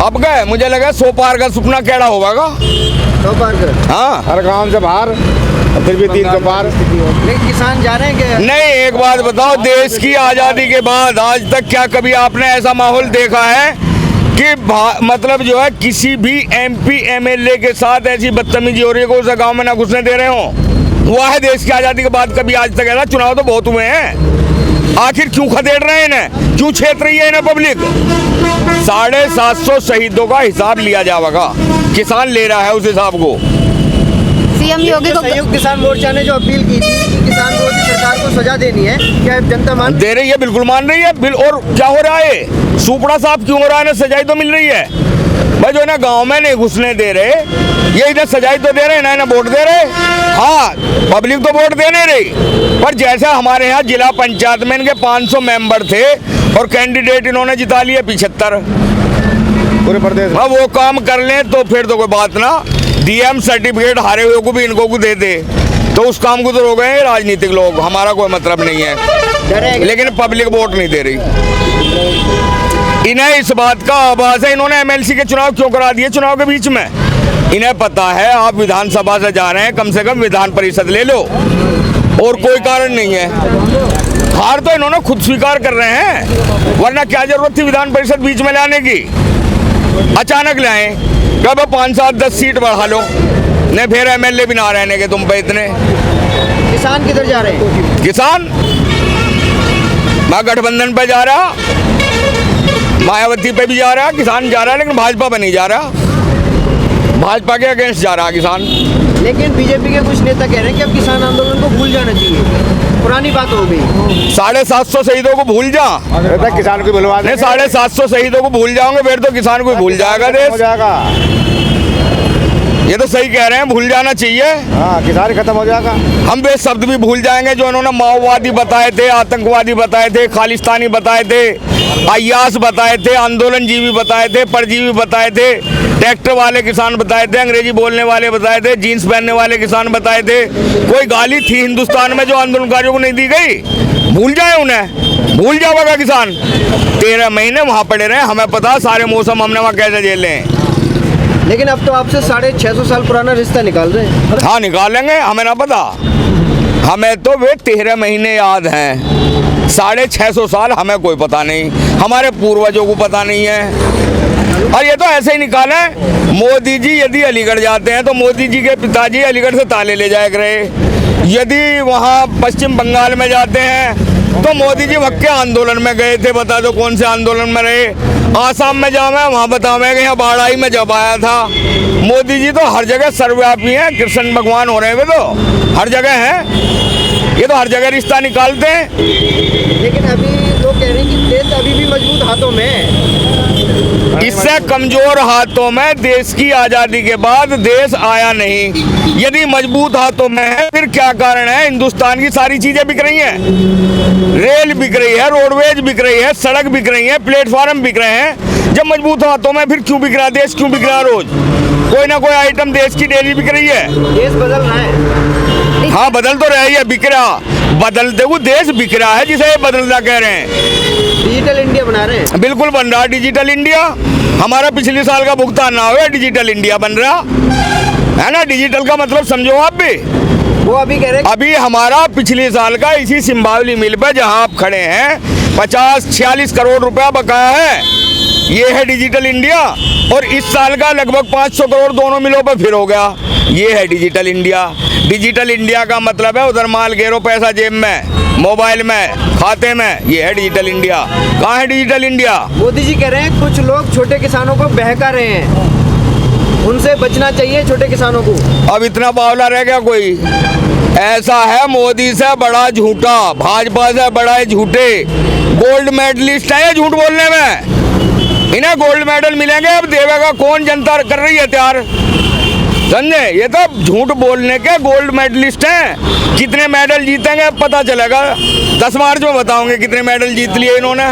अब गए, मुझे लगा 100 पार का सपना केड़ा होगा। 100 पार कर, हाँ हर गांव से बाहर, और फिर भी 300 पार। लेकिन किसान जा रहे हैं क्या? नहीं, एक बात बताओ, देश की आज़ादी के बाद आज तक क्या कभी आपने ऐसा माहौल देखा है कि मतलब जो है किसी भी MP MLA के साथ ऐसी बदतमीजी हो रही है कि उसे गांव में ना घुसने दे रहे हो? हुआ है देश की आज़ादी के बाद कभी आज तक? ऐसा चुनाव तो बहुत हुए हैं, आखिर क्यों खदेड़ रहे हैं इन्हें, क्यों छेत रही है इन्हें पब्लिक? 750 शहीदों का हिसाब लिया जाएगा, किसान ले रहा है उस हिसाब को। सीएम योगी को संयुक्त किसान मोर्चा ने जो अपील की थी कि किसान विरोधी सरकार को सजा देनी है, क्या जनता मान दे रही है? बिल्कुल मान रही है। और क्या हो रहा है, सुपड़ा साहब क्यों हो रहा है? ना सजाई तो मिल रही है भाई, जो ना गांव में नहीं घुसने दे रहे, ये इधर सजाई तो दे रहे हैं ना वोट दे रहे। हाँ, पब्लिक तो वोट देने रही, पर जैसे हमारे यहाँ जिला पंचायत में इनके 500 मेंबर थे और कैंडिडेट इन्होंने जिता लिए 75 पूरे प्रदेश में। अब वो काम कर लें तो फिर तो कोई बात ना, DM सर्टिफिकेट हारे हुए को भी इनको को दे दे, तो उस काम को तो रोक गए राजनीतिक लोग, हमारा कोई मतलब नहीं है। डरेंगे? लेकिन पब्लिक वोट नहीं दे रही। इन्हें इस बात का आभास है, इन्होंने MLC के चुनाव क्यों करा दिए चुनाव के बीच में? इन्हें पता है आप विधानसभा से जा रहे हैं, कम से कम विधान परिषद ले लो, और कोई कारण नहीं है। हार तो इन्होंने खुद स्वीकार कर रहे हैं, वरना क्या जरूरत थी विधान परिषद बीच में लाने की? अचानक लाए, कब 5, 7, 10 सीट बढ़ा लो, नहीं फिर MLA भी ना रहने के तुम पे इतने। किसान किधर जा रहे हैं? किसान गठबंधन पे जा रहा, मायावती पे भी जा रहा, किसान जा रहा है, लेकिन भाजपा पे नहीं जा रहा, भाजपा के अगेंस्ट जा रहा किसान। लेकिन बीजेपी के कुछ नेता कह रहे हैं कि अब किसान आंदोलन को भूल जाना चाहिए, पुरानी बात हो गई। 750 शहीदों को भूल जा, किसान को बुलवा नहीं 750 शहीदों को भूल जाओगे फिर तो किसान को भूल जाएगा हो देश। जाएगा। ये तो सही कह रहे हैं, भूल जाना चाहिए। हाँ, किसान खत्म हो जाएगा। हम वे शब्द भी भूल जाएंगे जो उन्होंने माओवादी बताए थे, आतंकवादी बताए थे, खालिस्तानी बताए थे, अय्यास बताए थे, आंदोलनजीवी बताए थे, परजीवी बताए थे, ट्रैक्टर वाले किसान बताए थे, अंग्रेजी बोलने वाले बताए थे, जीन्स पहनने वाले किसान बताए थे। कोई गाली थी हिंदुस्तान में जो आंदोलनकारियों को नहीं दी गई? भूल जाए उन्हें, भूल जाएगा किसान। 13 महीने वहाँ पड़े रहे, हमें पता सारे मौसम हमने वहाँ कैसे झेले हैं। लेकिन अब तो आपसे 650 साल पुराना रिश्ता निकाल रहे हैं। हाँ निकालेंगे, हमें ना पता, हमें तो वे 13 महीने याद हैं, 650 साल हमें कोई पता नहीं, हमारे पूर्वजों को पता नहीं है। और ये तो ऐसे ही निकाले, मोदी जी यदि अलीगढ़ जाते हैं तो मोदी जी के पिताजी अलीगढ़ से ताले ले जाया करे, यदि वहाँ पश्चिम बंगाल में जाते हैं तो मोदी जी वक्के आंदोलन में गए थे, बता दो कौन से आंदोलन में रहे। आसाम में जावे वहाँ बतावे कि यहाँ बाढ़ाई में जब आया था। मोदी जी तो हर जगह सर्वव्यापी हैं, कृष्ण भगवान हो रहे हैं, वे तो हर जगह हैं, ये तो हर जगह रिश्ता निकालते हैं। लेकिन अभी लोग कह रहे हैं कि देश अभी भी मजबूत हाथों में है। इससे कमजोर हाथों में देश की आजादी के बाद देश आया नहीं। यदि मजबूत हाथों में है फिर क्या कारण है? हिंदुस्तान की सारी चीजें बिक रही हैं, रेल बिक रही है, रोडवेज बिक रही है, सड़क बिक रही है, प्लेटफॉर्म बिक रहे हैं। जब मजबूत हाथों में फिर क्यों बिक रहा देश, क्यों बिक रहा रोज? कोई ना कोई आइटम देश की डेली बिक रही है। देश बदल रहा है। हाँ बदल तो रही है, बिक रहा, बदलते हुए देश बिक रहा है जिसे बदलना कह रहे हैं। डिजिटल इंडिया बना रहे हैं। बिल्कुल बन रहा डिजिटल इंडिया, हमारा पिछले साल का भुगतान ना हुआ, डिजिटल इंडिया बन रहा है ना। डिजिटल का मतलब समझो आप भी, वो अभी कह रहे हैं अभी हमारा पिछले साल का इसी सिंबावली मिल पर जहां आप खड़े हैं 46 करोड़ रुपया बकाया है, ये है डिजिटल इंडिया। और इस साल का लगभग 500 करोड़ दोनों मिलों पर फिर हो गया, ये है डिजिटल इंडिया। डिजिटल इंडिया का मतलब है उधर माल घेरो, पैसा जेब में, मोबाइल में, खाते में, ये है डिजिटल इंडिया। कहाँ है डिजिटल इंडिया? मोदी जी कह रहे हैं कुछ लोग छोटे किसानों को बहका रहे हैं, उनसे बचना चाहिए छोटे किसानों को। अब इतना बावला रह गया कोई? ऐसा है, मोदी से बड़ा झूठा, भाजपा से बड़ा झूठे, गोल्ड मेडलिस्ट है झूठ बोलने में। इन्हें गोल्ड मेडल मिलेंगे, अब देवेगा कौन? जनता कर रही है तैयार, समझे? ये तो झूठ बोलने के गोल्ड मेडलिस्ट हैं। कितने मेडल जीतेंगे अब पता चलेगा, 10 मार्च में बताओगे कितने मेडल जीत लिए इन्होंने।